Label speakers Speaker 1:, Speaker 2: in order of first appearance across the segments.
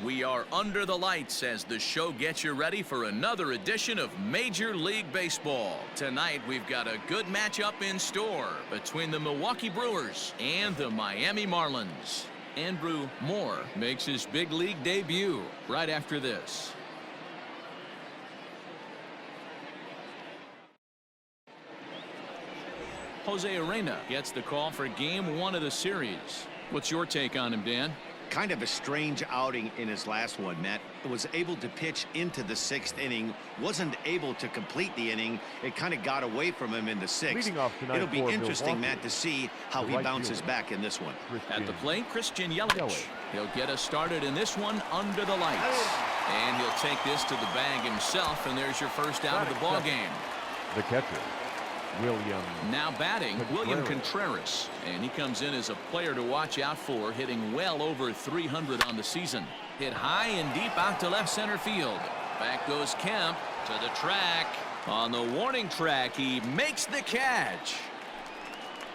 Speaker 1: We are under the lights as the show gets you ready for another edition of Major League Baseball. Tonight, we've got a good matchup in store between the Milwaukee Brewers and the Miami Marlins. Andrew Moore makes his big league debut right after this. Jose Arena gets the call for game 1 of the series. What's your take on him, Dan?
Speaker 2: Kind of a strange outing in his last one, Matt. Was able to pitch into the 6th inning, wasn't able to complete the inning. It kind of got away from him in the 6th. It'll be interesting, Matt, to see how he bounces back in this one.
Speaker 1: At the plate, Christian Yelich. He'll get us started in this one under the lights. And he'll take this to the bag himself, and there's your first out of the ball game.
Speaker 3: The catcher, William.
Speaker 1: Now batting, William Contreras. And he comes in as a player to watch out for, hitting well over 300 on the season. Hit high and deep out to left center field. Back goes Kemp to the track. On the warning track, he makes the catch.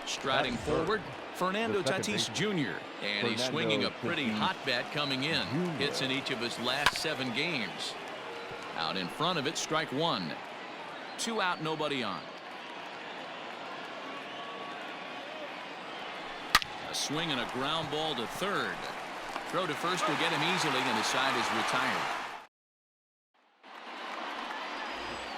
Speaker 1: Striding forward, Fernando Tatis Jr. And he's swinging a pretty hot bat coming in. Hits in each of his last 7 games. Out in front of it, strike 1. 2 out, nobody on. A swing and a ground ball to third. Throw to first will get him easily, and his side is retired.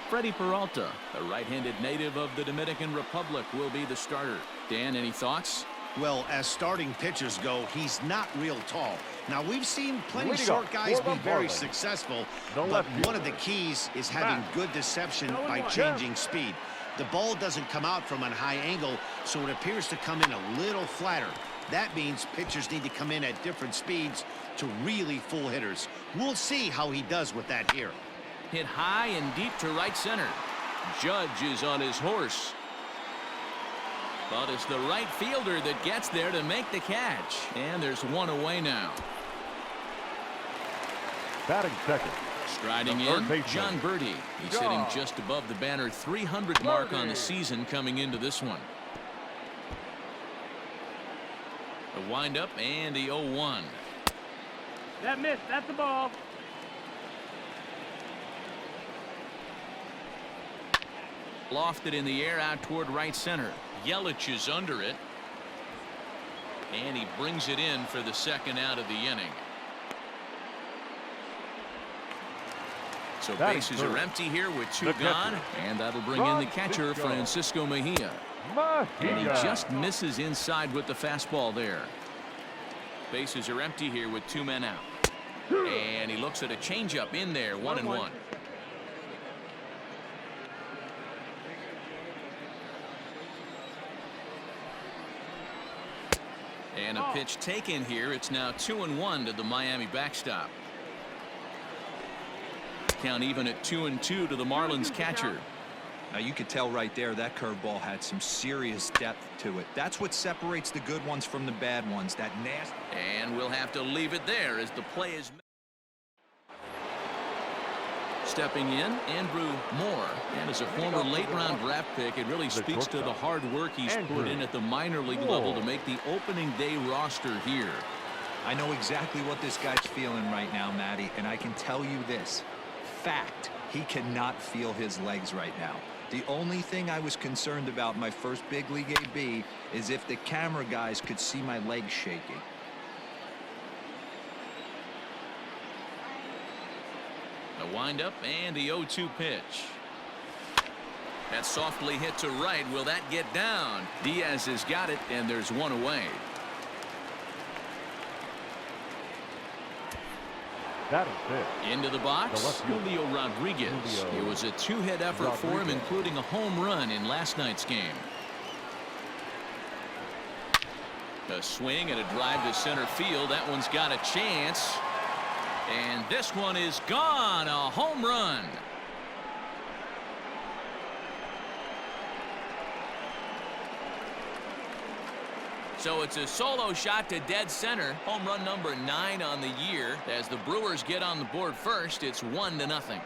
Speaker 1: Freddie Peralta, a right-handed native of the Dominican Republic, will be the starter. Dan, any thoughts?
Speaker 2: Well, as starting pitchers go, he's not real tall. Now, we've seen plenty of short guys be very successful, but one of the keys is having good deception by changing speed. The ball doesn't come out from a high angle, so it appears to come in a little flatter. That means pitchers need to come in at different speeds to really fool hitters. We'll see how he does with that here.
Speaker 1: Hit high and deep to right center. Judge is on his horse. But it's the right fielder that gets there to make the catch. And there's one away now.
Speaker 3: Batting second.
Speaker 1: Striding in, John Birdie. He's hitting just above the banner 300 mark on the season coming into this one. The windup and the 0-1.
Speaker 4: That missed. That's the ball.
Speaker 1: Lofted in the air out toward right center. Yelich is under it. And he brings it in for the second out of the inning. So bases are empty here with 2 gone, and that'll bring in the catcher, Francisco Mejia. And he just misses inside with the fastball there. Bases are empty here with 2 men out. And he looks at a changeup in there, 1-1. And a pitch taken here. It's now 2-1 to the Miami backstop. Count even at 2-2 to the Marlins catcher.
Speaker 5: Now you could tell right there that curveball had some serious depth to it. That's what separates the good ones from the bad ones. That nasty.
Speaker 1: And we'll have to leave it there as the play is. Stepping in, Andrew Moore. And as a former late-round draft pick, it really speaks to the hard work he's put in at the minor league level to make the opening day roster here.
Speaker 5: I know exactly what this guy's feeling right now, Matty, and I can tell you this. Fact, he cannot feel his legs right now. The only thing I was concerned about my first big league AB is if the camera guys could see my legs shaking.
Speaker 1: The windup and the 0-2 pitch. That's softly hit to right. Will that get down? Diaz has got it, and there's one away. Into the box, Julio Rodriguez. It was a 2-hit effort for him, including a home run in last night's game. A swing and a drive to center field. That one's got a chance. And this one is gone. A home run. So it's a solo shot to dead center. Home run number 9 on the year. As the Brewers get on the board first, it's 1-0.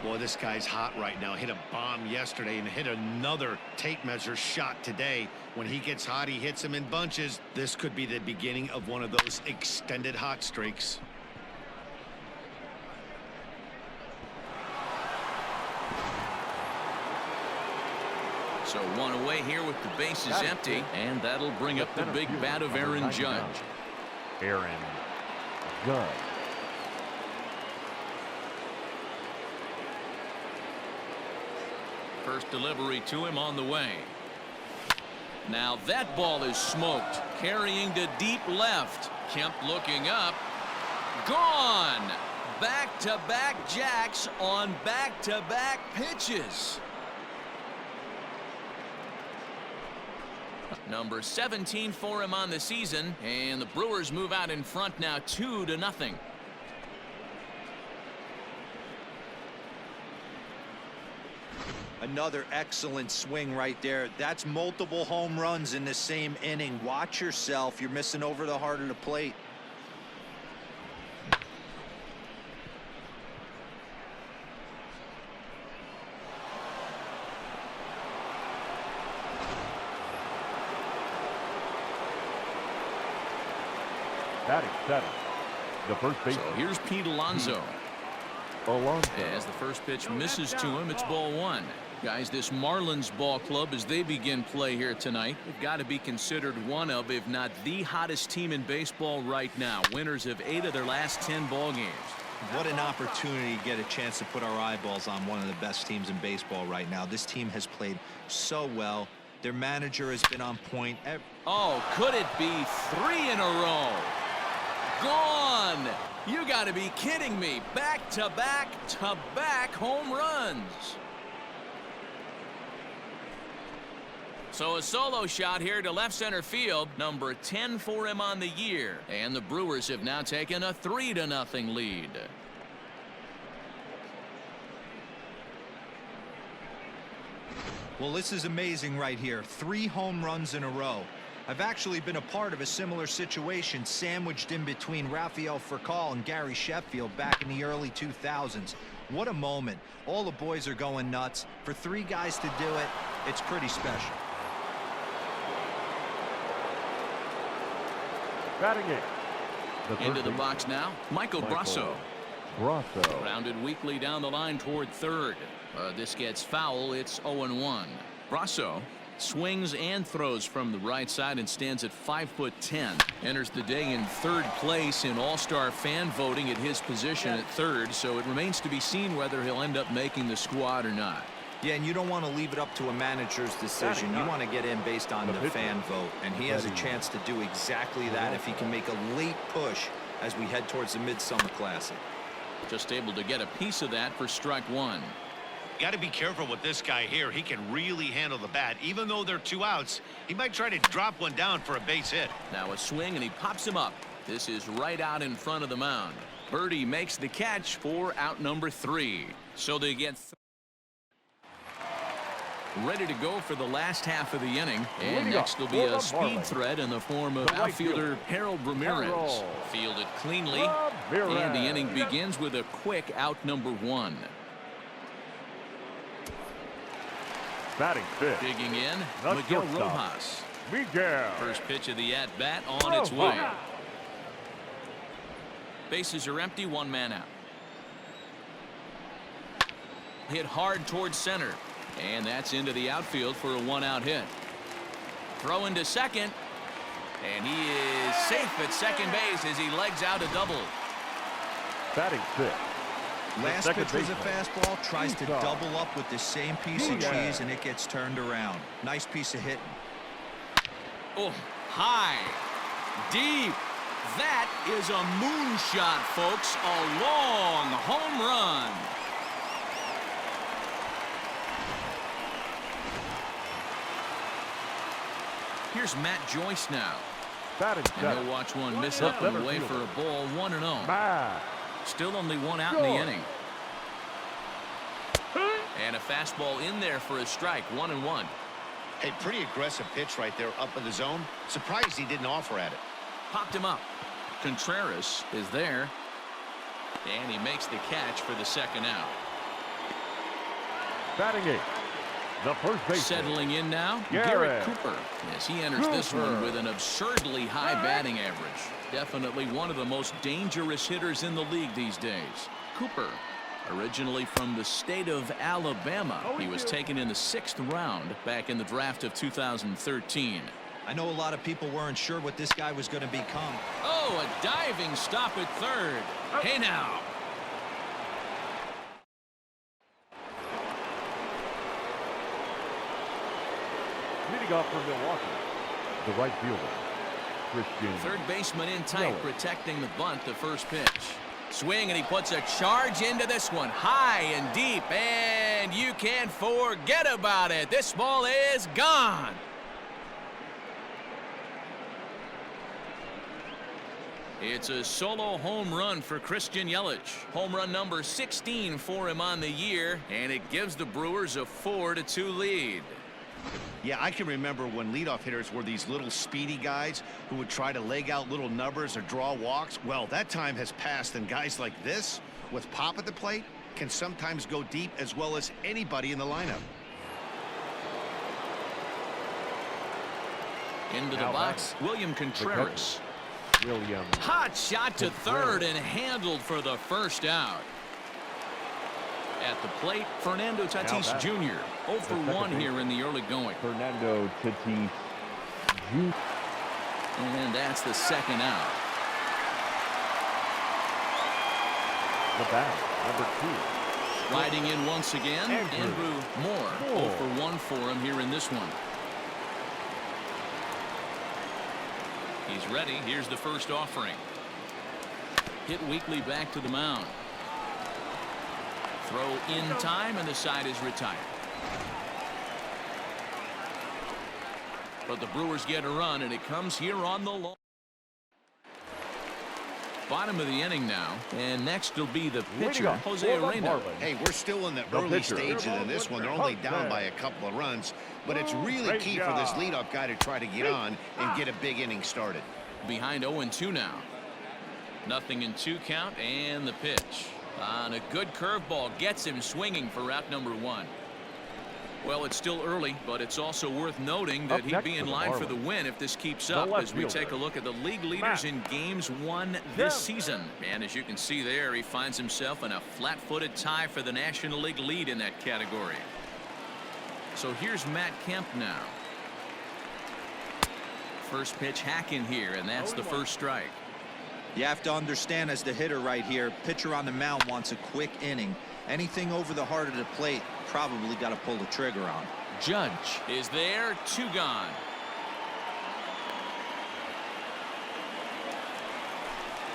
Speaker 2: Boy, this guy's hot right now. Hit a bomb yesterday and hit another tape measure shot today. When he gets hot, he hits them in bunches. This could be the beginning of one of those extended hot streaks.
Speaker 1: So one away here with the bases empty, and that'll bring up the big bat of Aaron Judge.
Speaker 3: Aaron Judge.
Speaker 1: First delivery to him on the way. Now that ball is smoked, carrying to deep left. Kemp looking up. Gone. Back-to-back jacks on back-to-back pitches. Number 17 for him on the season, and the Brewers move out in front now 2-0.
Speaker 5: Another excellent swing right there. That's multiple home runs in the same inning. Watch yourself. You're missing over the heart of the plate.
Speaker 3: Batting seven. The first base.
Speaker 1: So here's Pete Alonso. As the first pitch misses to him, it's ball one. Guys, this Marlins ball club, as they begin play here tonight, they've got to be considered one of, if not the hottest team in baseball right now. Winners of 8 of their last 10 ball games.
Speaker 5: What an opportunity to get a chance to put our eyeballs on one of the best teams in baseball right now. This team has played so well. Their manager has been on point.
Speaker 1: Oh, could it be 3 in a row? Gone! You got to be kidding me. Back-to-back-to-back home runs. So a solo shot here to left center field. Number 10 for him on the year. And the Brewers have now taken a 3-0 lead.
Speaker 5: Well, this is amazing right here. 3 home runs in a row. I've actually been a part of a similar situation sandwiched in between Rafael Furcal and Gary Sheffield back in the early 2000s. What a moment. All the boys are going nuts. For 3 guys to do it, it's pretty special.
Speaker 3: Batting eight.
Speaker 1: Into the box now, Michael Brasso. Grounded weakly down the line toward third. This gets foul. It's 0-1. Brasso swings and throws from the right side and stands at 5'10". Enters the day in third place in all-star fan voting at his position at third, so it remains to be seen whether he'll end up making the squad or not.
Speaker 5: Yeah, and you don't want to leave it up to a manager's decision. You want to get in based on the fan vote, and he has a chance to do exactly that if he can make a late push as we head towards the Midsummer Classic.
Speaker 1: Just able to get a piece of that for strike one.
Speaker 2: Got to be careful with this guy here. He can really handle the bat. Even though they're 2 outs, he might try to drop one down for a base hit.
Speaker 1: Now a swing, and he pops him up. This is right out in front of the mound. Birdie makes the catch for out number 3. So they get ready to go for the last half of the inning. And next will be a speed threat in the form of outfielder Harold Ramirez. Fielded cleanly, and the inning begins with a quick out number 1.
Speaker 3: Batting fifth.
Speaker 1: Digging in,
Speaker 3: The
Speaker 1: Miguel
Speaker 3: shortstop.
Speaker 1: Rojas.
Speaker 3: Miguel.
Speaker 1: First pitch of the at-bat on its way. Bases are empty, 1 man out. Hit hard towards center, and that's into the outfield for a 1-out hit. Throw into second, and he is safe at second base as he legs out a double.
Speaker 3: Batting sixth.
Speaker 5: Last pitch was a fastball, tries to double up with the same piece of cheese, and it gets turned around. Nice piece of hitting.
Speaker 1: Oh, high, deep. That is a moonshot, folks. A long home run. Here's Matt Joyce now.
Speaker 3: Batting
Speaker 1: and he'll watch one miss up and away for a ball, 1-0. Still only 1 out in the inning. And a fastball in there for a strike, 1-1.
Speaker 2: Hey, pretty aggressive pitch right there up in the zone. Surprised he didn't offer at it.
Speaker 1: Popped him up. Contreras is there. And he makes the catch for the 2nd out.
Speaker 3: Batting 8th, the first baseman.
Speaker 1: Settling in now,
Speaker 3: Garrett
Speaker 1: Cooper. Yes, he enters this one with an absurdly high batting average. Definitely one of the most dangerous hitters in the league these days. Cooper, originally from the state of Alabama, he was taken in the 6th round back in the draft of 2013.
Speaker 5: I know a lot of people weren't sure what this guy was going to become.
Speaker 1: Oh, a diving stop at third. Hey now.
Speaker 3: Leading off for Milwaukee, the right fielder, Christian.
Speaker 1: Third baseman in tight, protecting the bunt, the first pitch. Swing, and he puts a charge into this one, high and deep, and you can't forget about it. This ball is gone. It's a solo home run for Christian Yelich. Home run number 16 for him on the year, and it gives the Brewers a 4-2 lead.
Speaker 2: Yeah, I can remember when leadoff hitters were these little speedy guys who would try to leg out little numbers or draw walks. Well, that time has passed, and guys like this, with pop at the plate, can sometimes go deep as well as anybody in the lineup.
Speaker 1: Into the box, William Contreras. Hot shot to third and handled for the first out. At the plate, Fernando Tatis Jr. 0 for 1 here in the early going.
Speaker 3: Fernando Tatis Jr.
Speaker 1: And that's the second out.
Speaker 3: The bat, number 2.
Speaker 1: Riding in once again, Andrew Moore. 0 for 1 for him here in this one. He's ready. Here's the first offering. Hit weakly back to the mound. Throw in time, and the side is retired. But the Brewers get a run, and it comes here on the lawn. Bottom of the inning now, and next will be the pitcher, Jose Arena.
Speaker 2: Hey, we're still in the early stages of this one. They're only down by a couple of runs, but it's really key for this leadoff guy to try to get on and get a big inning started.
Speaker 1: Behind 0-2 now. Nothing in 2 count, and the pitch. On a good curveball, gets him swinging for out number 1. Well, it's still early, but it's also worth noting that he'd be in line for the win if this keeps up as we take a look at the league leaders in games won this season. And as you can see there, he finds himself in a flat-footed tie for the National League lead in that category. So here's Matt Kemp now. First pitch hack in here, and that's the first strike.
Speaker 5: You have to understand, as the hitter right here, pitcher on the mound wants a quick inning. Anything over the heart of the plate, probably got to pull the trigger on.
Speaker 1: Judge is there, 2 gone.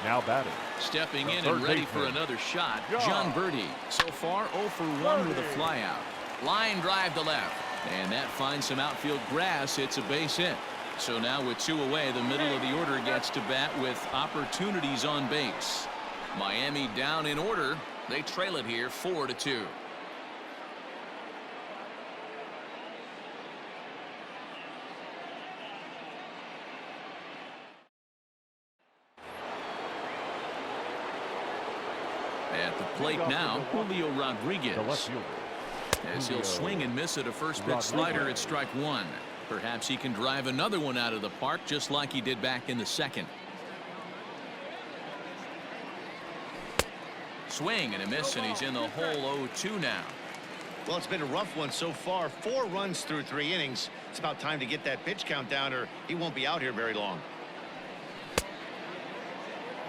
Speaker 3: Now batting.
Speaker 1: Stepping in and ready for another shot, John Birdie. So far 0 for 1 with a flyout. Line drive to left, and that finds some outfield grass. It's a base hit. So now with 2 away, the middle of the order gets to bat with opportunities on base. Miami down in order. They trail it here 4-2. At the plate now, Julio Rodriguez. As he'll swing and miss at a first pitch slider at strike 1. Perhaps he can drive another one out of the park just like he did back in the second. Swing and a miss, and he's in the hole 0-2 now.
Speaker 2: Well, it's been a rough one so far. 4 runs through 3 innings. It's about time to get that pitch count down, or he won't be out here very long.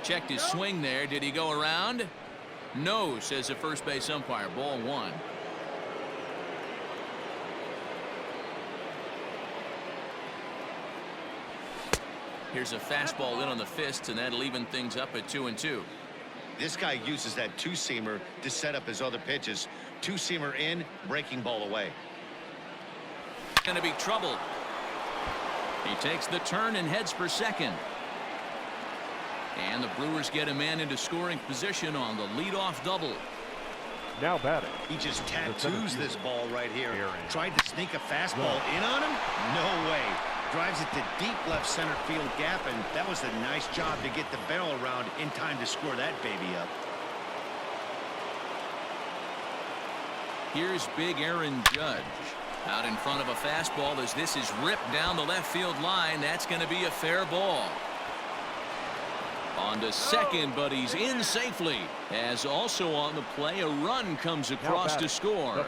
Speaker 1: Checked his swing there. Did he go around? No, says the first base umpire. Ball 1. Here's a fastball in on the fists, and that'll even things up at 2-2.
Speaker 2: This guy uses that 2-seamer to set up his other pitches. 2-seamer in, breaking ball away.
Speaker 1: Going to be trouble. He takes the turn and heads for second. And the Brewers get a man into scoring position on the leadoff double.
Speaker 3: Now batting.
Speaker 2: He just tattoos this ball right here. Tried to sneak a fastball in on him? No way. Drives it to deep left center field gap, and that was a nice job to get the barrel around in time to score that baby up.
Speaker 1: Here's big Aaron Judge. Out in front of a fastball as this is ripped down the left field line. That's going to be a fair ball. On to second, but he's in safely. As also on the play, a run comes across to score.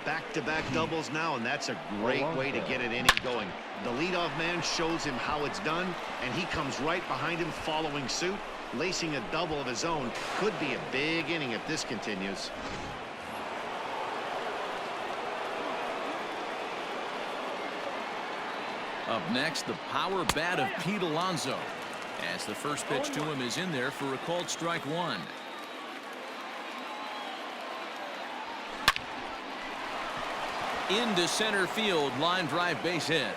Speaker 2: Back-to-back doubles now, and that's a great way to get an inning going. The leadoff man shows him how it's done, and he comes right behind him following suit, lacing a double of his own. Could be a big inning if this continues.
Speaker 1: Up next, the power bat of Pete Alonso, as the first pitch to him is in there for a called strike one. Into center field, line drive base hit.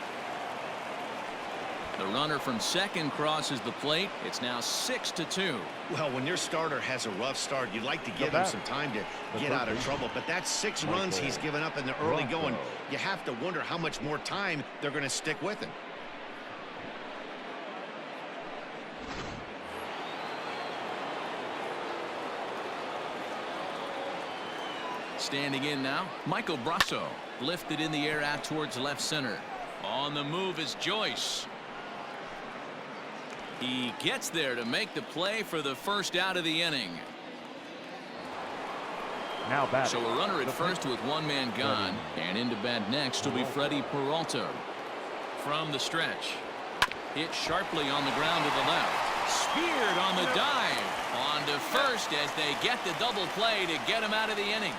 Speaker 1: The runner from second crosses the plate. It's now 6-2.
Speaker 2: Well, when your starter has a rough start, you'd like to give him some time to get out of trouble. But that's 6 runs he's given up in the early going. You have to wonder how much more time they're going to stick with him.
Speaker 1: Standing in now, Michael Brasso. Lifted in the air out towards left center. On the move is Joyce. He gets there to make the play for the first out of the inning.
Speaker 3: Now back.
Speaker 1: So a runner at first with one man gone, and into bat next will be Freddie Peralta. From the stretch, hit sharply on the ground to the left. Speared on the dive. On to first as they get the double play to get him out of the inning.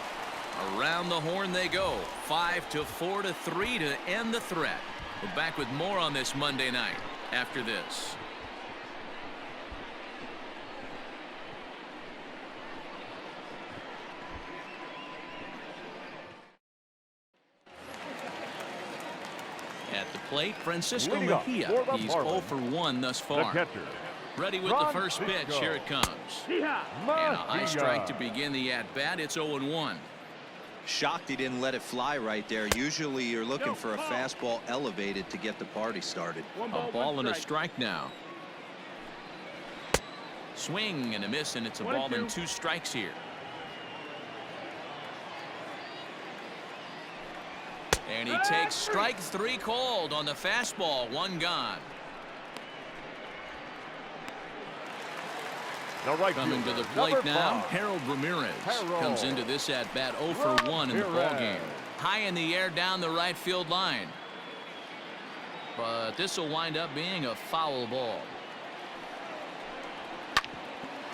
Speaker 1: Around the horn they go. 5-4-3 to end the threat. We're back with more on this Monday night after this. At the plate, Francisco Mejia. He's 0 for 1 thus far. Ready with the first pitch. Here it comes. And a high strike to begin the at-bat. It's 0-1.
Speaker 5: Shocked he didn't let it fly right there. Usually you're looking for a fastball elevated to get the party started.
Speaker 1: A ball and a strike now. Swing and a miss, and it's a ball and 2 strikes here. And he takes strike 3 called on the fastball. 1 gone. Coming to the plate now, Harold Ramirez comes into this at bat 0 for 1 in the ballgame. High in the air down the right field line. But this will wind up being a foul ball.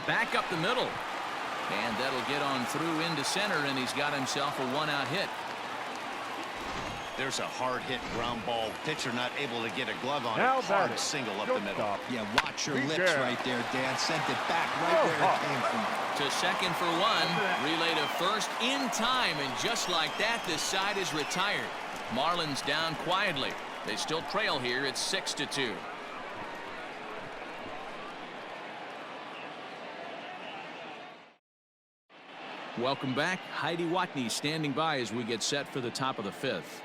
Speaker 1: Back up the middle. And that'll get on through into center, and he's got himself a 1-out hit.
Speaker 2: There's a hard hit ground ball. Pitcher not able to get a glove on it. Hard single up the middle.
Speaker 5: Yeah, watch your lips right there, Dan. Sent it back right where it came from.
Speaker 1: To second for 1. Relay to first in time, and just like that, this side is retired. Marlins down quietly. They still trail here. It's 6-2. Welcome back. Heidi Watney standing by as we get set for the top of the 5th.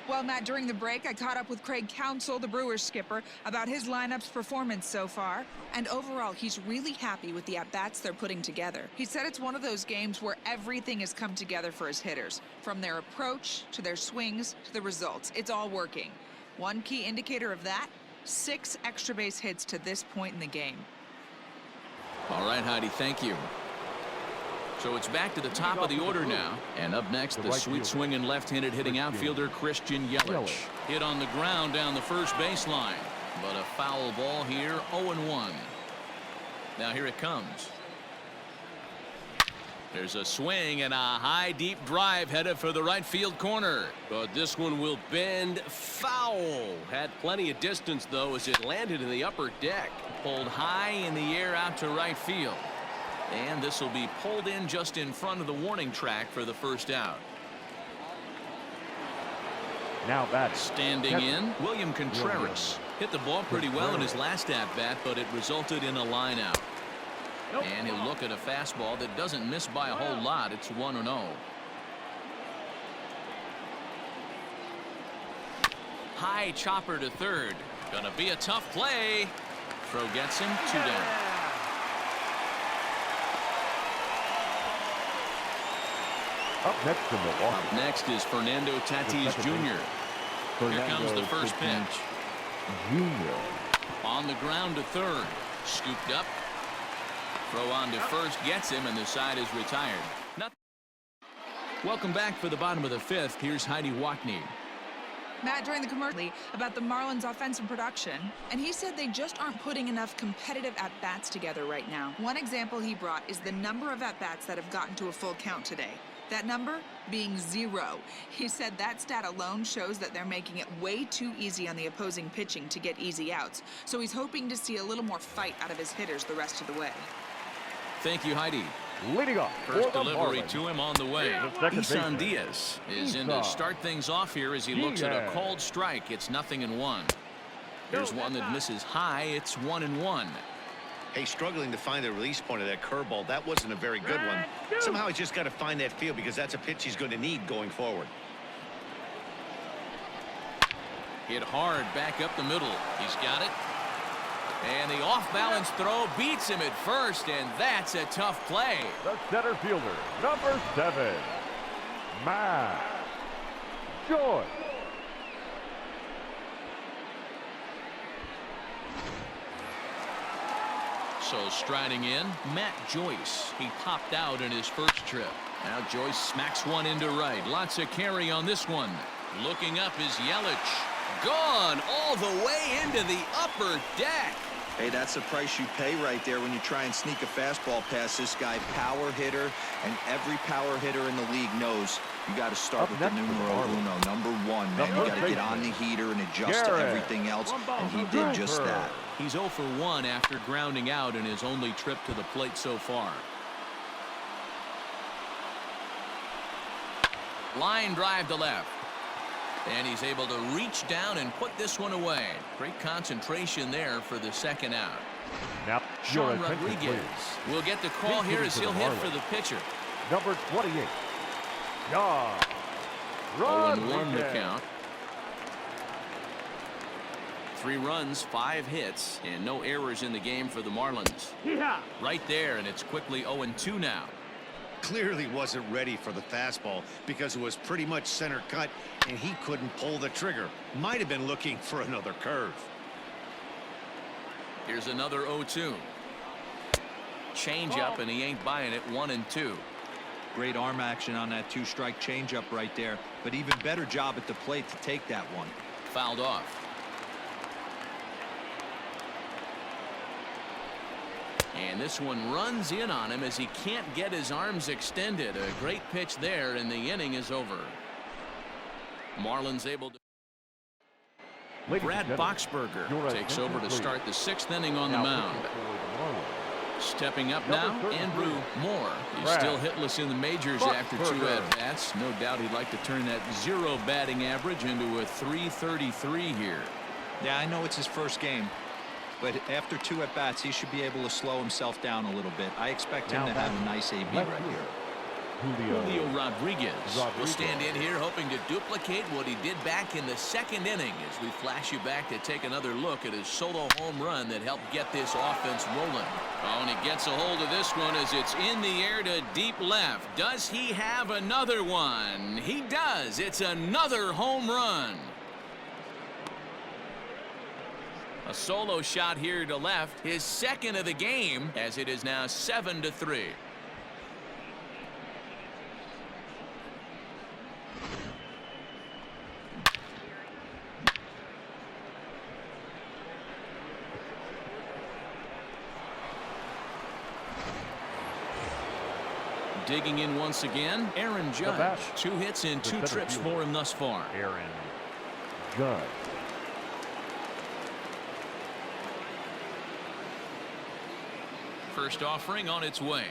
Speaker 6: Well, Matt, during the break, I caught up with Craig Counsell, the Brewers skipper, about his lineup's performance so far. And overall, he's really happy with the at-bats they're putting together. He said it's one of those games where everything has come together for his hitters. From their approach, to their swings, to the results. It's all working. One key indicator of that, 6 extra base hits to this point in the game.
Speaker 1: All right, Heidi, thank you. So it's back to the top of the order now. And up next, the sweet swinging left-handed hitting outfielder Christian Yelich. Hit on the ground down the first baseline. But a foul ball here, 0-1. Now here it comes. There's a swing and a high deep drive headed for the right field corner.
Speaker 7: But this one will bend foul. Had plenty of distance, though, as it landed in the upper deck.
Speaker 1: Pulled high in the air out to right field. And this will be pulled in just in front of the warning track for the first out.
Speaker 3: Now batting.
Speaker 1: Standing in, William Contreras. Hit the ball pretty well in his last at-bat, but it resulted in a line out. And he'll look at a fastball that doesn't miss by a whole lot. It's 1-0. High chopper to third. Gonna be a tough play. Throw gets him, 2 down.
Speaker 3: Up next to Milwaukee.
Speaker 1: Up next is Fernando Tatis Jr. Here comes the first pitch.
Speaker 3: Jr.
Speaker 1: On the ground to third. Scooped up. Throw on to first gets him, and the side is retired. Welcome back for the bottom of the fifth. Here's Heidi Watney.
Speaker 6: Matt, during the commercial about the Marlins' offensive production, and he said they just aren't putting enough competitive at-bats together right now. One example he brought is the number of at-bats that have gotten to a full count today. That number being 0. He said that stat alone shows that they're making it way too easy on the opposing pitching to get easy outs. So he's hoping to see a little more fight out of his hitters the rest of the way.
Speaker 1: Thank you, Heidi.
Speaker 3: Leading off
Speaker 1: First delivery to him on the way. Isan
Speaker 3: baseman.
Speaker 1: Diaz is in to start things off here as he looks at a called strike. It's 0-1. Here's one that misses high. It's 1-1.
Speaker 2: Hey, struggling to find the release point of that curveball. That wasn't a very good one. Somehow he's just got to find that feel because that's a pitch he's going to need going forward.
Speaker 1: Hit hard back up the middle. He's got it. And the off-balance throw beats him at first, and that's a tough play.
Speaker 3: The center fielder, number 7, Matt Joyce.
Speaker 1: So striding in, Matt Joyce. He popped out in his first trip. Now Joyce smacks one into right. Lots of carry on this one. Looking up is Yelich. Gone all the way into the upper deck.
Speaker 5: Hey, that's the price you pay right there when you try and sneak a fastball past this guy. Power hitter, and every power hitter in the league knows you got to start with the numero uno, number 1, man. You got to get on the heater and adjust to everything else, and he did just that.
Speaker 1: He's 0 for 1 after grounding out in his only trip to the plate so far. Line drive to left. And he's able to reach down and put this one away. Great concentration there for the second out.
Speaker 3: Now,
Speaker 1: Sean Rodriguez will get the call here as he'll hit for the pitcher.
Speaker 3: Number 28, John
Speaker 1: 0-1 the count. 3 runs, 5 hits, and no errors in the game for the Marlins. Right there, and it's quickly 0-2 now.
Speaker 2: Clearly wasn't ready for the fastball because it was pretty much center cut and he couldn't pull the trigger. Might have been looking for another curve.
Speaker 1: Here's another 0-2. Change up, and he ain't buying it. 1-2.
Speaker 5: Great arm action on that 2-strike changeup right there, but even better job at the plate to take that one.
Speaker 1: Fouled off. And this one runs in on him as he can't get his arms extended. A great pitch there, and the inning is over. Marlins able to. Brad Boxberger takes over to start the 6th inning on the mound. Stepping up now, Andrew Moore. He's still hitless in the majors after 2 at-bats. No doubt he'd like to turn that 0 batting average into a .333 here.
Speaker 5: Yeah, I know it's his first game, but after 2 at-bats, he should be able to slow himself down a little bit. I expect him to have a nice AB right here.
Speaker 1: Julio Rodriguez will stand in here hoping to duplicate what he did back in the 2nd inning as we flash you back to take another look at his solo home run that helped get this offense rolling. Oh, and he gets a hold of this one as it's in the air to deep left. Does he have another one? He does. It's another home run. A solo shot here to left, his 2nd of the game, as it is now 7-3. Digging in once again, Aaron Judge. 2 hits in 2 trips for him thus far.
Speaker 3: Aaron Judge.
Speaker 1: First offering on its way.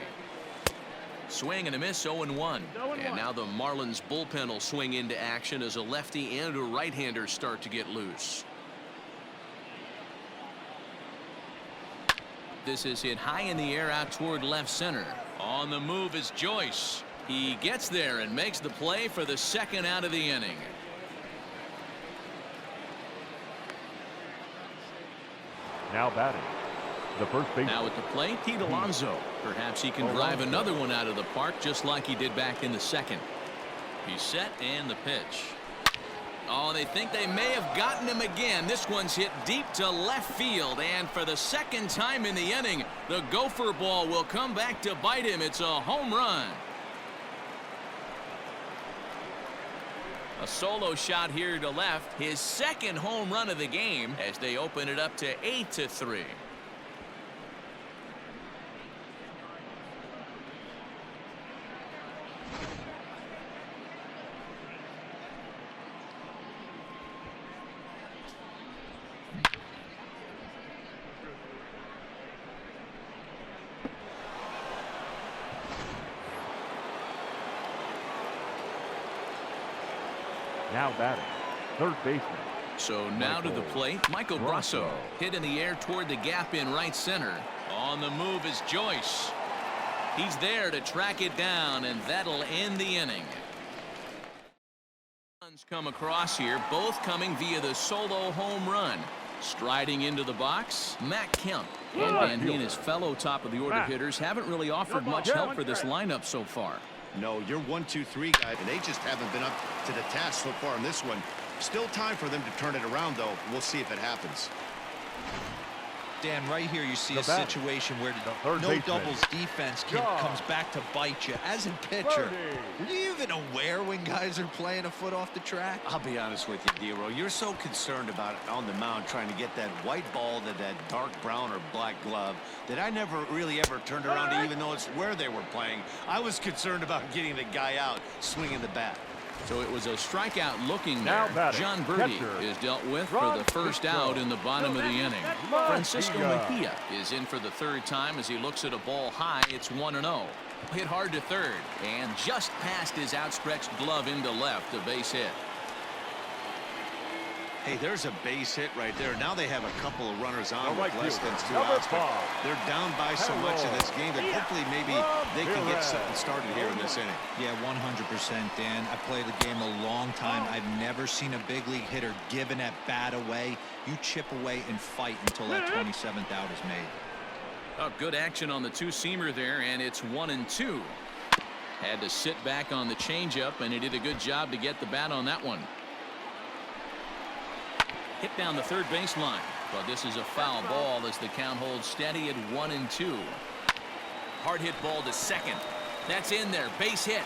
Speaker 1: Swing and a miss, 0-1. And now the Marlins bullpen will swing into action as a lefty and a right-hander start to get loose. This is hit high in the air out toward left center. On the move is Joyce. He gets there and makes the play for the 2nd out of the inning.
Speaker 3: Now batting, the first baseman.
Speaker 1: Now at the plate, Pete Alonso. Perhaps he can drive another one out of the park just like he did back in the 2nd. He's set and the pitch. Oh, they think they may have gotten him again. This one's hit deep to left field, and for the second time in the inning, the gopher ball will come back to bite him. It's a home run. A solo shot here to left, his second home run of the game as they open it up to 8-3.
Speaker 3: Now batting, third baseman.
Speaker 1: So now to the plate, Michael Brasso. Hit in the air toward the gap in right center. On the move is Joyce. He's there to track it down, and that'll end the inning. Runs come across here, both coming via the solo home run. Striding into the box, Matt Kemp. And he and his fellow top-of-the-order hitters haven't really offered much help for this lineup so far.
Speaker 2: No, you're 1-2-3 guys, and they just haven't been up to the task so far in this one. Still time for them to turn it around, though. We'll see if it happens.
Speaker 5: Dan, right here you see a situation where no doubles defense comes back to bite you. As a pitcher, were you even aware when guys are playing a foot off the track?
Speaker 8: I'll be honest with you, D-Roll. You're so concerned about it on the mound trying to get that white ball to that dark brown or black glove that I never really ever turned around to even notice where they were playing. I was concerned about getting the guy out swinging the bat.
Speaker 1: So it was a strikeout looking there. John Birdie is dealt with for the first out in the bottom of the inning. Francisco Mejia is in for the third time as he looks at a ball high. It's 1-0. Hit hard to third and just past his outstretched glove into left, a base hit.
Speaker 2: Hey, there's a base hit right there. Now they have a couple of runners on with less than 2 outs. They're down by so much in this game that hopefully maybe they can get something started here in this inning.
Speaker 5: Yeah, 100%, Dan. I played the game a long time. I've never seen a big league hitter give an at-bat away. You chip away and fight until that 27th out is made.
Speaker 1: Oh, good action on the two-seamer there, and it's 1-2. Had to sit back on the changeup, and he did a good job to get the bat on that one. Hit down the third baseline, but this is a foul ball as the count holds steady at 1-2. Hard hit ball to second. That's in there, base hit.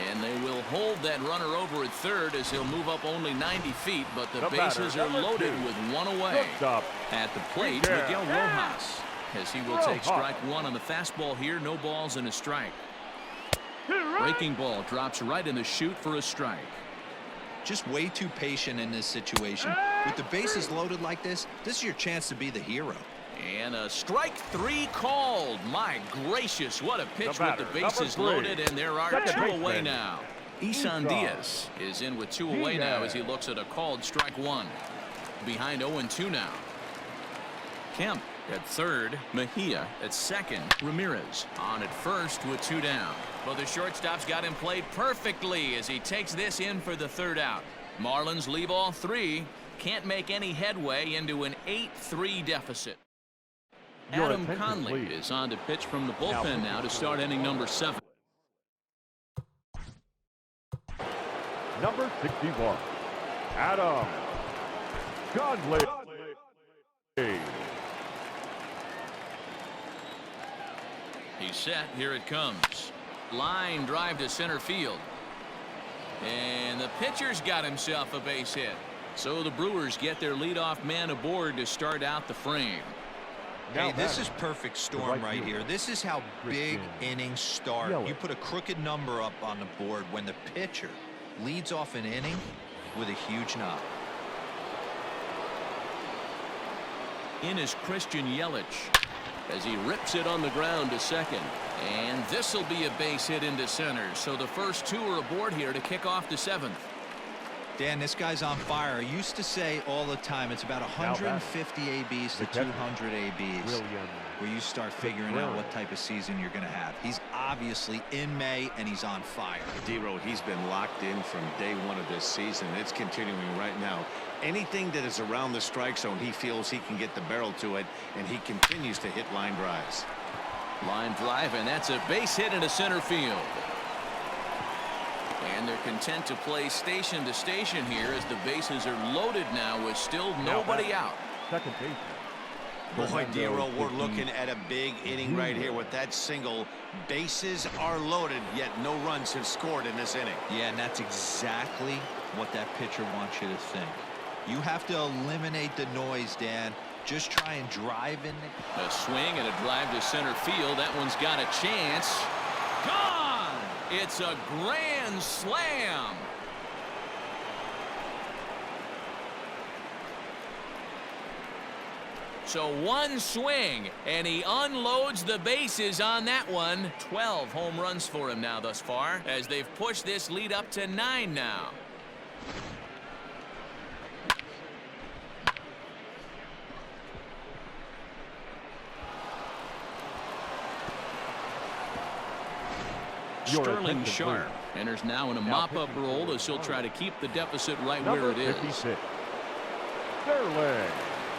Speaker 1: And they will hold that runner over at third as he'll move up only 90 feet, but the bases are loaded with one away. At the plate, Miguel Rojas, as he will take strike one on the fastball here. No balls and a strike. Breaking ball drops right in the chute for a strike.
Speaker 5: Just way too patient in this situation. With the bases loaded like this is your chance to be the hero.
Speaker 1: And a strike three called. My gracious, what a pitch with the bases loaded, and there are two away now. Isan Diaz is in with two away now as he looks at a called strike one. Behind 0-2 now. Kemp at third, Mejia at second, Ramirez on at first with two down. Well, the shortstop's got him played perfectly as he takes this in for the third out. Marlins leave all three. Can't make any headway into an 8-3 deficit. Adam Conley is on to pitch from the bullpen now to start inning number 7.
Speaker 3: Number 61, Adam Conley.
Speaker 1: He's set. Here it comes. Line drive to center field. And the pitcher's got himself a base hit. So the Brewers get their leadoff man aboard to start out the frame.
Speaker 5: Hey, this is perfect storm right here. This is how big innings start. You put a crooked number up on the board when the pitcher leads off an inning with a huge knock.
Speaker 1: In is Christian Yelich as he rips it on the ground to second. And this will be a base hit into center. So the first two are aboard here to kick off the 7th.
Speaker 5: Dan, this guy's on fire. I used to say all the time it's about 150 ABs to 200 ABs where you start figuring out what type of season you're going to have. He's obviously in May and he's on fire.
Speaker 2: D-Roll, he's been locked in from day one of this season. It's continuing right now. Anything that is around the strike zone, he feels he can get the barrel to it, and he continues to hit line drives.
Speaker 1: Line drive, and that's a base hit into center field. And they're content to play station to station here as the bases are loaded now with still nobody out.
Speaker 3: Second base.
Speaker 2: Boy, D'Aro, we're looking at a big inning right here with that single. Bases are loaded, yet no runs have scored in this inning.
Speaker 5: Yeah, and that's exactly what that pitcher wants you to think. You have to eliminate the noise, Dan. Just try and drive in.
Speaker 1: A swing and a drive to center field. That one's got a chance. Gone! It's a grand slam. So one swing, and he unloads the bases on that one. 12 home runs for him now thus far, as they've pushed this lead up to 9 now. Sterling Sharp enters now in a mop-up role as he'll try to keep the deficit right where it is.
Speaker 3: 56. Sterling.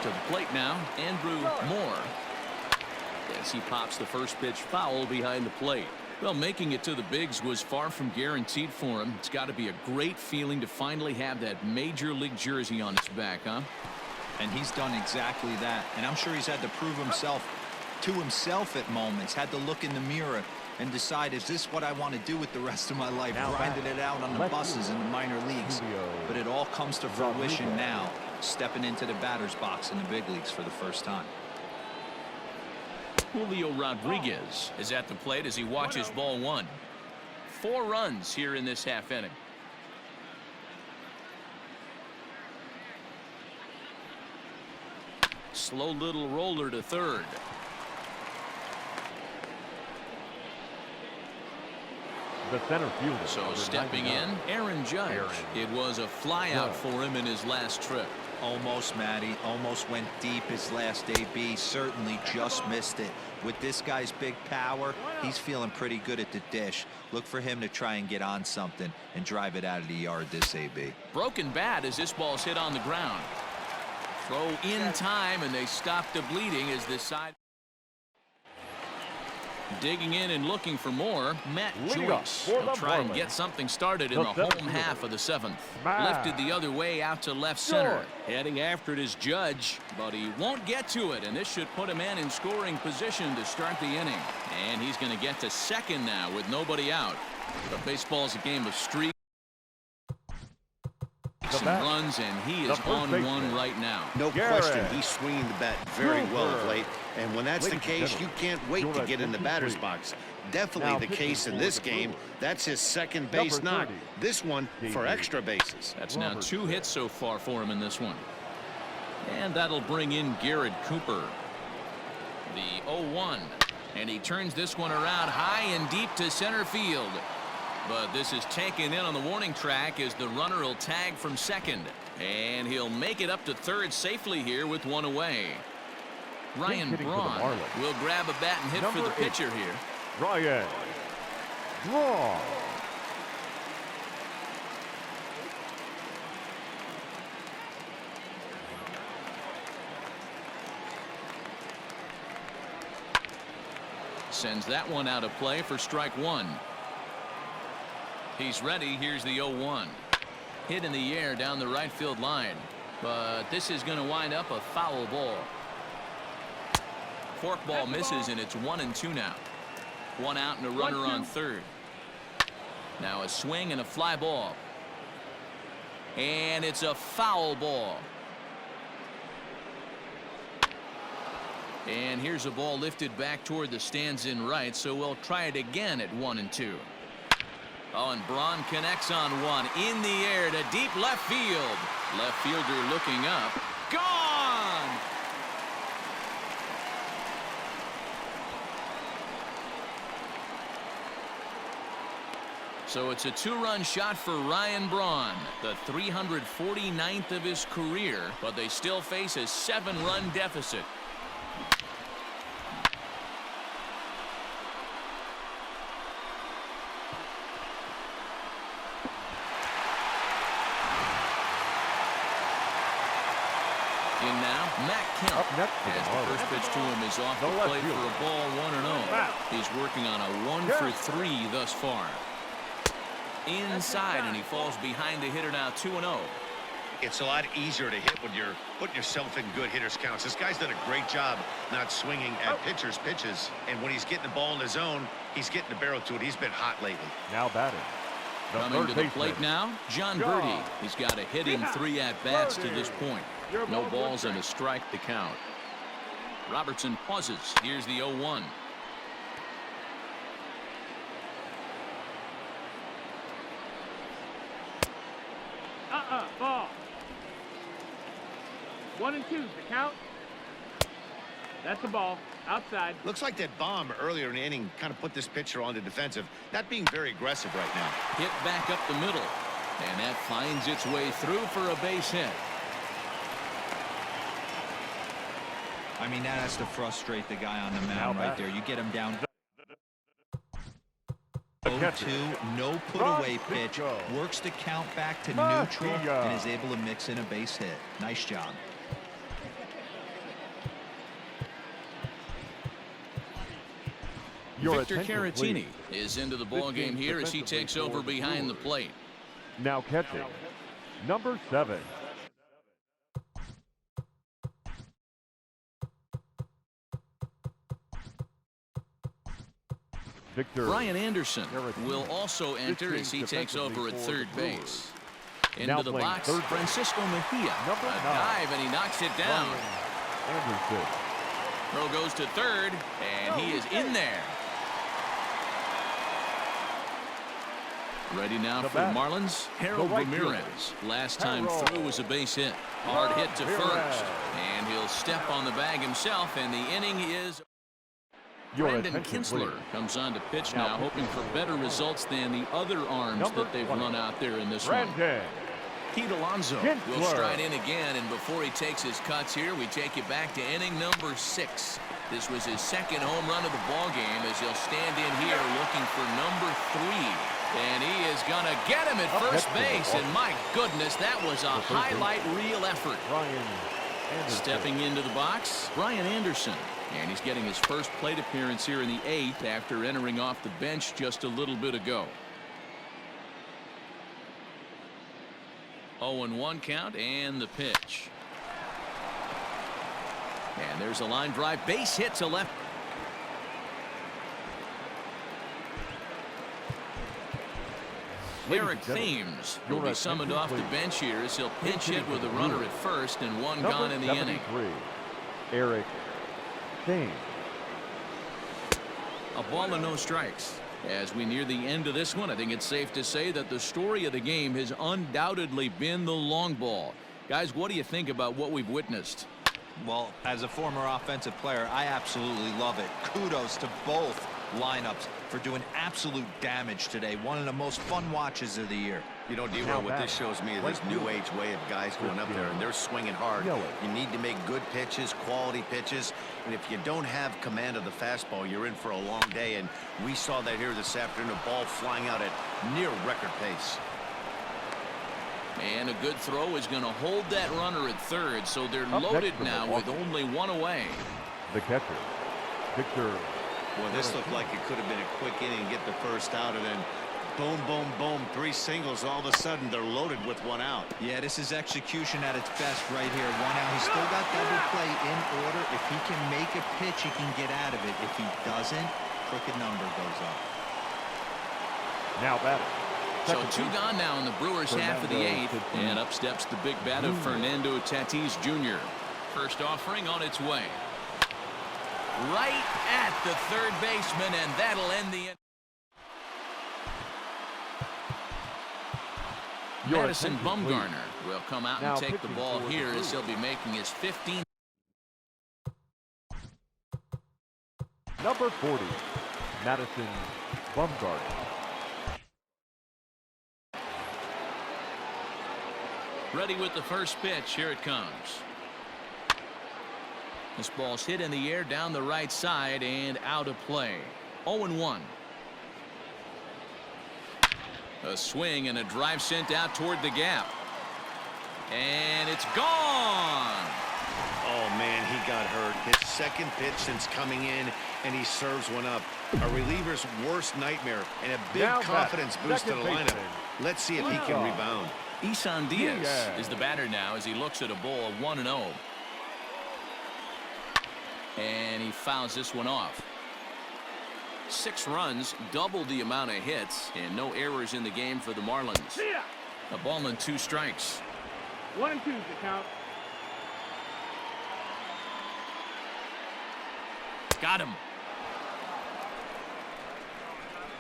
Speaker 1: To the plate now, Andrew Moore. As he pops the first pitch foul behind the plate. Well, making it to the bigs was far from guaranteed for him. It's got to be a great feeling to finally have that major league jersey on his back, huh?
Speaker 5: And he's done exactly that. And I'm sure he's had to prove himself to himself at moments. Had to look in the mirror and decide, is this what I want to do with the rest of my life? Grinding it out on the buses in the minor leagues. But it all comes to fruition now, stepping into the batter's box in the big leagues for the first time.
Speaker 1: Julio Rodriguez is at the plate as he watches ball one. 4 runs here in this half inning. Slow little roller to third.
Speaker 3: The center fielder.
Speaker 1: So stepping in, Aaron Judge. It was a flyout for him in his last trip.
Speaker 5: Almost, Matty. Almost went deep his last AB. Certainly just missed it. With this guy's big power, he's feeling pretty good at the dish. Look for him to try and get on something and drive it out of the yard this AB.
Speaker 1: Broken bat as this ball's hit on the ground. Throw in time, and they stop the bleeding as this side. Digging in and looking for more, Matt Joyce will try and get something started in the home half of the 7th. Lifted the other way out to left center. Heading after it is Judge, but he won't get to it, and this should put a man in scoring position to start the inning. And he's going to get to second now with nobody out. But baseball's a game of streaks. Some runs, and he is on one right now.
Speaker 2: No question, he's swinging the bat very well of late. And when that's the case, you can't wait to get in the batter's box. Definitely the case in this game. That's his second base knock. This one for extra bases.
Speaker 1: That's now 2 hits so far for him in this one. And that'll bring in Garrett Cooper. The 0-1. And he turns this one around high and deep to center field. But this is taken in on the warning track as the runner will tag from second. And he'll make it up to third safely here with 1 away. Ryan Braun will grab a bat and hit for the pitcher here.
Speaker 3: Ryan Braun.
Speaker 1: Sends that one out of play for strike 1. He's ready. Here's the 0-1. Hit in the air down the right field line. But this is going to wind up a foul ball. Forkball misses, and it's 1-2 now. 1 out and a runner on third. Now a swing and a fly ball. And it's a foul ball. And here's a ball lifted back toward the stands in right, so we'll try it again at 1-2. Oh, and Braun connects on one in the air to deep left field. Left fielder looking up. Gone! So it's a 2-run shot for Ryan Braun, the 349th of his career, but they still face a 7-run deficit. In now, Matt Kemp.
Speaker 3: Up next
Speaker 1: as the first pitch to him is off the plate for a ball 1-0. He's working on a 1 for 3 thus far. inside, and he falls behind the hitter now 2-0.
Speaker 2: It's a lot easier to hit when you're putting yourself in good hitters counts. This guy's done a great job not swinging at pitchers' pitches. And when he's getting the ball in the zone, he's getting the barrel to it. He's been hot lately.
Speaker 3: Now batting.
Speaker 1: Coming to the plate now, John Birdie. He's got a hitting 3 at-bats to this point. No balls and a strike to count. Robertson pauses. Here's the 0-1.
Speaker 4: Ball. 1 and 2's the count. That's the ball. Outside.
Speaker 2: Looks like that bomb earlier in the inning kind of put this pitcher on the defensive. Not being very aggressive right now.
Speaker 1: Hit back up the middle. And that finds its way through for a base hit.
Speaker 5: I mean, that has to frustrate the guy on the mound right there. You get him down 0-2, no put-away pitch, works the count back to neutral, and is able to mix in a base hit. Nice job.
Speaker 1: Victor Caratini is into the ball game here as he takes over behind the plate.
Speaker 3: Now catching, number 7.
Speaker 1: Brian Anderson will also enter as he takes over at third base. Into the box, Francisco Mejia. A dive, and he knocks it down. Throw goes to third, and he is in there. Ready now for the Marlins, Harold Ramirez. Last time through was a base hit. Hard hit to first, and he'll step on the bag himself, and the inning is... Brandon Kinsler comes on to pitch now, hoping for better results than the other arms that they've run out there in this one. Pete Alonso will stride in again, and before he takes his cuts here, we take you back to inning number 6. This was his second home run of the ball game as he'll stand in here looking for number 3. And he is going to get him at first base, and my goodness, that was a highlight reel effort. Stepping into the box, Brian Anderson. And he's getting his first plate appearance here in the 8th after entering off the bench just a little bit ago. 0-1 count, and the pitch. And there's a line drive, base hit to left. Eric Thames will be summoned off the bench here as he'll pinch hit with a runner at first and one gone in the inning.
Speaker 3: Eric Thames.
Speaker 1: A ball and no strikes. As we near the end of this one, I think it's safe to say that the story of the game has undoubtedly been the long ball. Guys, what do you think about what we've witnessed?
Speaker 5: Well, as a former offensive player, I absolutely love it. Kudos to both lineups for doing absolute damage today. One of the most fun watches of the year.
Speaker 2: You know, D-Roll, what this shows me is this new age way of guys going up there, and they're swinging hard. You need to make good pitches, quality pitches, and if you don't have command of the fastball, you're in for a long day, and we saw that here this afternoon, a ball flying out at near record pace.
Speaker 1: And a good throw is going to hold that runner at third, so they're loaded now with only one away.
Speaker 3: The catcher, Victor.
Speaker 2: Well, this looked like it could have been a quick inning, get the first out, and then boom, boom, boom, 3 singles. All of a sudden, they're loaded with 1 out.
Speaker 5: Yeah, this is execution at its best right here. 1 out. He's still got double play in order. If he can make a pitch, he can get out of it. If he doesn't, crooked number goes up.
Speaker 3: Now batting.
Speaker 1: So 2 gone now in the Brewers' half of the 8th, and up steps the big bat of Fernando Tatis Jr. First offering on its way. Right at the third baseman, and that'll end the inning. Madison Bumgarner will come out and take the ball here as he'll be making his 15th.
Speaker 3: Number 40, Madison Bumgarner.
Speaker 1: Ready with the first pitch. Here it comes. This ball's hit in the air down the right side and out of play. 0-1. A swing and a drive sent out toward the gap. And it's gone.
Speaker 2: Oh, man, he got hurt. His second pitch since coming in, and he serves one up. A reliever's worst nightmare and a big confidence boost to the lineup. Let's see if he can rebound.
Speaker 1: Isan Diaz is the batter now as he looks at a ball of 1-0. And he fouls this one off. 6 runs, double the amount of hits, and no errors in the game for the Marlins. A ball and 2 strikes.
Speaker 4: 1 and 2's the count.
Speaker 1: Got him.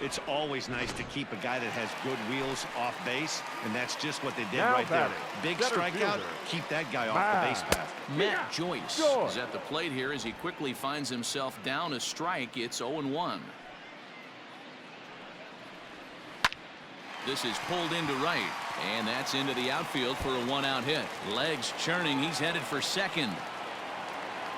Speaker 2: It's always nice to keep a guy that has good wheels off base, and that's just what they did right there. Big strikeout, keep that guy off the base path.
Speaker 1: Matt Joyce is at the plate here as he quickly finds himself down a strike. It's 0-1. This is pulled into right, and that's into the outfield for a 1-out hit. Legs churning, he's headed for second.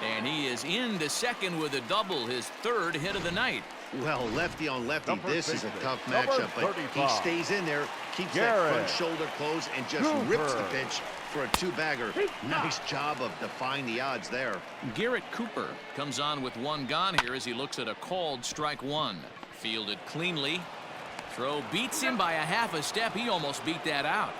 Speaker 1: And he is into second with a double, his 3rd hit of the night.
Speaker 2: Well, lefty on lefty, this is a tough matchup, but he stays in there, keeps that front shoulder closed, and just rips the pitch for a 2-bagger. Nice job of defying the odds there.
Speaker 1: Garrett Cooper comes on with 1 gone here as he looks at a called strike 1. Fielded cleanly. Throw beats him by a half a step. He almost beat that out.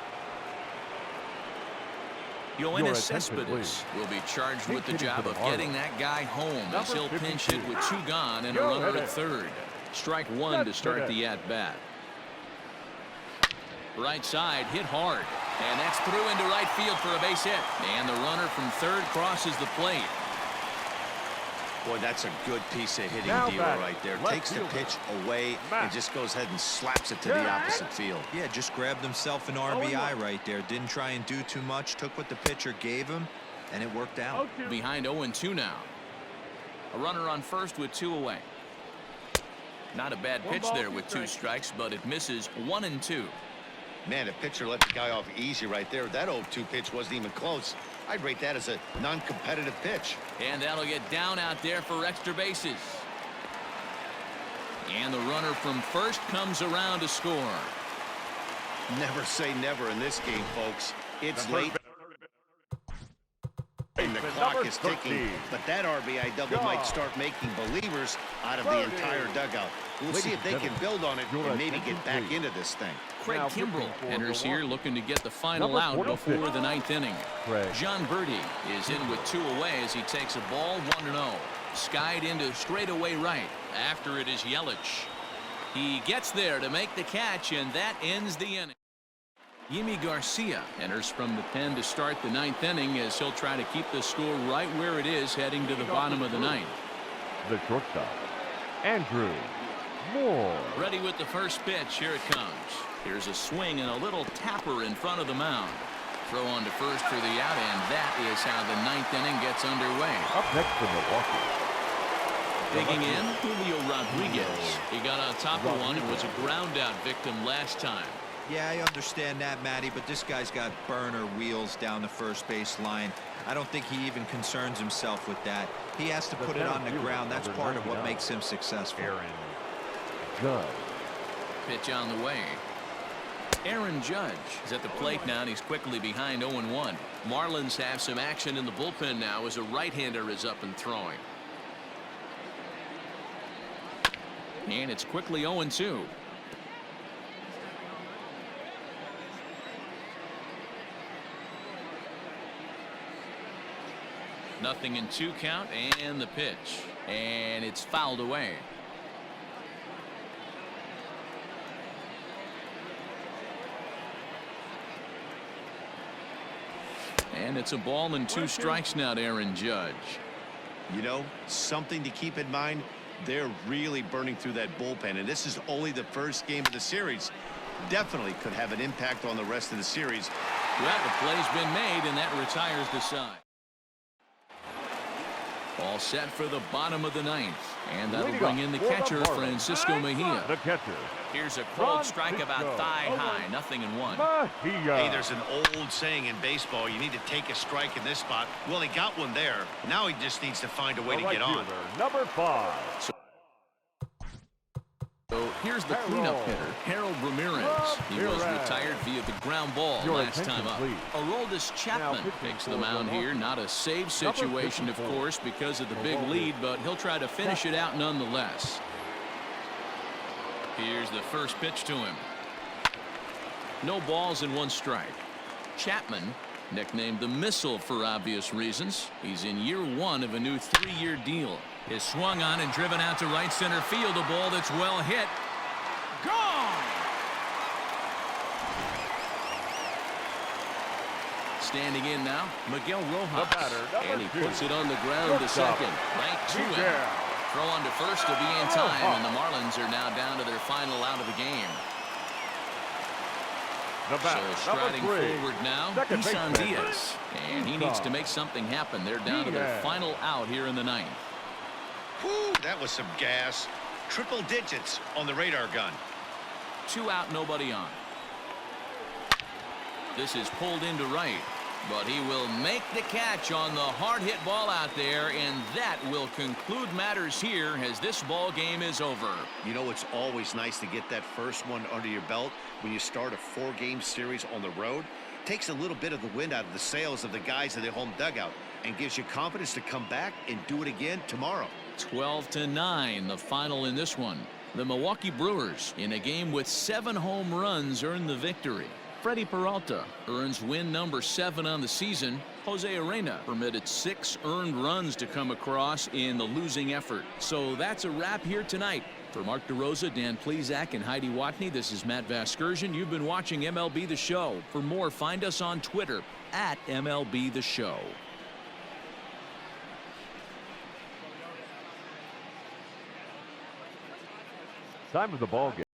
Speaker 1: Yoenis Cespedes will be charged with the job of getting that guy home as he'll pinch hit with 2 gone and a runner at third. Strike 1 to start the at-bat. Right side hit hard, and that's through into right field for a base hit. And the runner from third crosses the plate.
Speaker 2: Boy, that's a good piece of hitting deal right there. Takes the pitch away and just goes ahead and slaps it to the opposite field.
Speaker 5: Yeah, just grabbed himself an RBI right there. Didn't try and do too much. Took what the pitcher gave him, and it worked out.
Speaker 1: Behind 0-2 now. A runner on first with 2 away. Not a bad pitch there with 2 strikes, but it misses 1-2.
Speaker 2: Man, a pitcher let the guy off easy right there. That 0-2 pitch wasn't even close. I'd rate that as a non-competitive pitch.
Speaker 1: And that'll get down out there for extra bases. And the runner from first comes around to score.
Speaker 2: Never say never in this game, folks. It's late. And the clock is ticking, but that RBI double might start making believers out of the entire dugout. We'll see if they can build on it and maybe get back into this thing.
Speaker 1: Craig Kimbrell enters here looking to get the final out before the 9th inning. John Birdie is in with 2 away as he takes a ball 1-0. Skied into straightaway right. After it is Yelich. He gets there to make the catch, and that ends the inning. Yimi Garcia enters from the pen to start the 9th inning as he'll try to keep the score right where it is heading to the bottom of the 9th.
Speaker 3: The shortstop, Andrew Moore.
Speaker 1: Ready with the first pitch. Here it comes. Here's a swing and a little tapper in front of the mound. Throw on to first for the out, and that is how the 9th inning gets underway.
Speaker 3: Up next for Milwaukee.
Speaker 1: Digging in, Julio Rodriguez. He got on top of one and was a ground out victim last time.
Speaker 5: Yeah, I understand that, Matty, but this guy's got burner wheels down the first base line. I don't think he even concerns himself with that. He has to put it on the ground. That's part of what makes him successful.
Speaker 3: Judge.
Speaker 1: Pitch on the way. Aaron Judge is at the plate now, and he's quickly behind 0-1. Marlins have some action in the bullpen now as a right-hander is up and throwing. And it's quickly 0-2. Nothing in 2 count, and the pitch, and it's fouled away. And it's a ball and 2 strikes now to Aaron Judge.
Speaker 2: You know, something to keep in mind, they're really burning through that bullpen, and this is only the first game of the series. Definitely could have an impact on the rest of the series.
Speaker 1: Well, the play's been made, and that retires the side. All set for the bottom of the 9th, and that'll bring in the catcher, Francisco Mejia.
Speaker 3: The catcher.
Speaker 1: Here's a called strike about thigh high, 0-1.
Speaker 2: Hey, there's an old saying in baseball, you need to take a strike in this spot. Well, he got one there. Now he just needs to find a way to get on.
Speaker 3: Number 5.
Speaker 1: So So here's the cleanup hitter, Harold Ramirez. He was retired via the ground ball last time up. Aroldis Chapman takes the mound here. Not a save situation, of course, because of the big lead, but he'll try to finish it out nonetheless. Here's the first pitch to him. No balls and 1 strike. Chapman, nicknamed the Missile for obvious reasons. He's in year 1 of a new 3-year deal. Is swung on and driven out to right center field. A ball that's well hit. Gone! Standing in now, Miguel Rojas. And he puts it on the ground to second. Right to him. Throw on to first to be in time, and the Marlins are now down to their final out of the game. So striding forward now, Isan Diaz. And he needs to make something happen. They're down to their final out here in the 9th.
Speaker 2: Whew, that was some gas. Triple digits on the radar gun.
Speaker 1: 2 out, nobody on. This is pulled into right, but he will make the catch on the hard hit ball out there, and that will conclude matters here as this ball game is over.
Speaker 2: You know, it's always nice to get that first one under your belt when you start a 4-game series on the road. Takes a little bit of the wind out of the sails of the guys in the home dugout and gives you confidence to come back and do it again tomorrow.
Speaker 1: 12-9, the final in this one. The Milwaukee Brewers, in a game with 7 home runs, earn the victory. Freddie Peralta earns win number 7 on the season. Jose Arena permitted 6 earned runs to come across in the losing effort. So that's a wrap here tonight. For Mark DeRosa, Dan Plesac, and Heidi Watney, this is Matt Vasgersian. You've been watching MLB The Show. For more, find us on Twitter at MLB The Show.
Speaker 3: Time of the ball game.